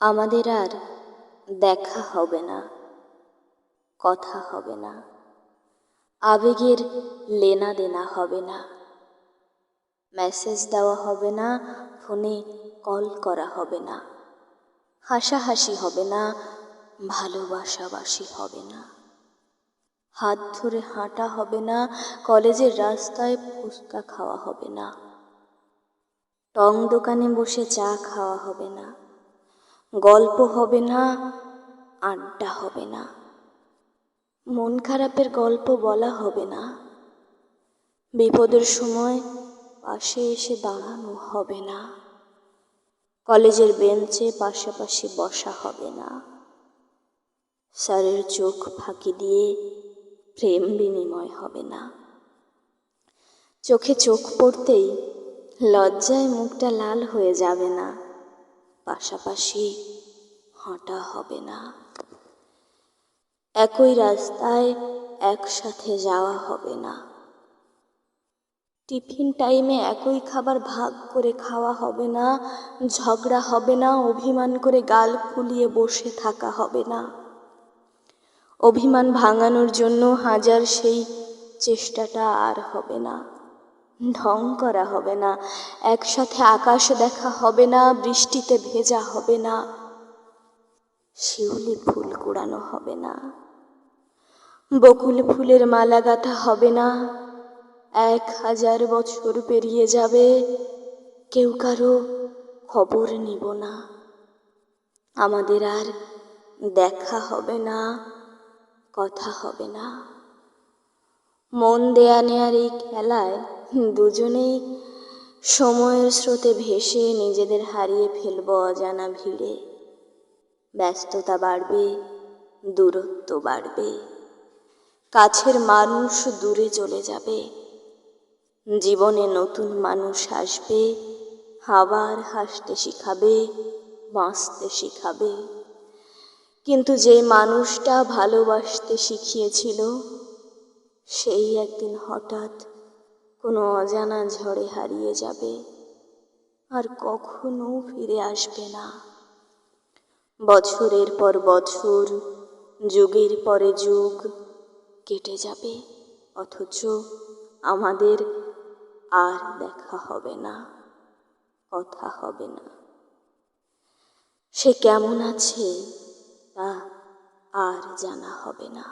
আমাদের আর দেখা হবে না, কথা হবে না, আবেগের লেনা দেনা হবে না, মেসেজ দেওয়া হবে না, ফোনে কল করা হবে না, হাসাহাসি হবে না, ভালোবাসাবাসি হবে না, হাত ধরে হাঁটা হবে না, কলেজের রাস্তায় ফুচকা খাওয়া হবে না, টং দোকানে বসে চা খাওয়া হবে না, গল্প হবে না, আড্ডা হবে না, মন খারাপের গল্প বলা হবে না, বিপদের সময় পাশে এসে দাঁড়ানো হবে না, কলেজের বেঞ্চে পাশাপাশি বসা হবে না, স্যারের চোখ ফাঁকি দিয়ে প্রেম বিনিময় হবে না, চোখে চোখ পড়তেই লজ্জায় মুখটা লাল হয়ে যাবে না, পাশাপাশি হাঁটা হবে না, একই রাস্তায় একসাথে যাওয়া হবে না, টিফিন টাইমে একই খাবার ভাগ করে খাওয়া হবে না, ঝগড়া হবে না, অভিমান করে গাল ফুলিয়ে বসে থাকা হবে না, অভিমান ভাঙানোর জন্য হাজার সেই চেষ্টাটা আর হবে না, ঢং করা হবে না, একসাথে আকাশ দেখা হবে না, বৃষ্টিতে ভেজা হবে না, শিউলি ফুল কুড়ানো হবে না, বকুল ফুলের মালা গাঁথা হবে না, 1000 বছর পেরিয়ে যাবে, কেউ কারো খবর নিব না, আমাদের আর দেখা হবে না, কথা হবে না, মন দেয়া নেয়ার এই খেলায় দুজনেই সময়ের স্রোতে ভেসে নিজেদের হারিয়ে ফেলব অজানা ভিড়ে, ব্যস্ততা বাড়বে, দূরত্ব বাড়বে, কাছের মানুষ দূরে চলে যাবে, জীবনে নতুন মানুষ আসবে, আবার হাসতে শিখাবে, বাঁচতে শিখাবে, কিন্তু যে মানুষটা ভালোবাসতে শিখিয়েছিল সেই একদিন হঠাৎ কোনো অজানা ঝড়ে হারিয়ে যাবে, আর কখনো ফিরে আসবে না। বছরের পর বছর, যুগের পরে যুগ কেটে যাবে, অথচ আমাদের আর দেখা হবে না, কথা হবে না। সে কেমন আছে তা আর জানা হবে না।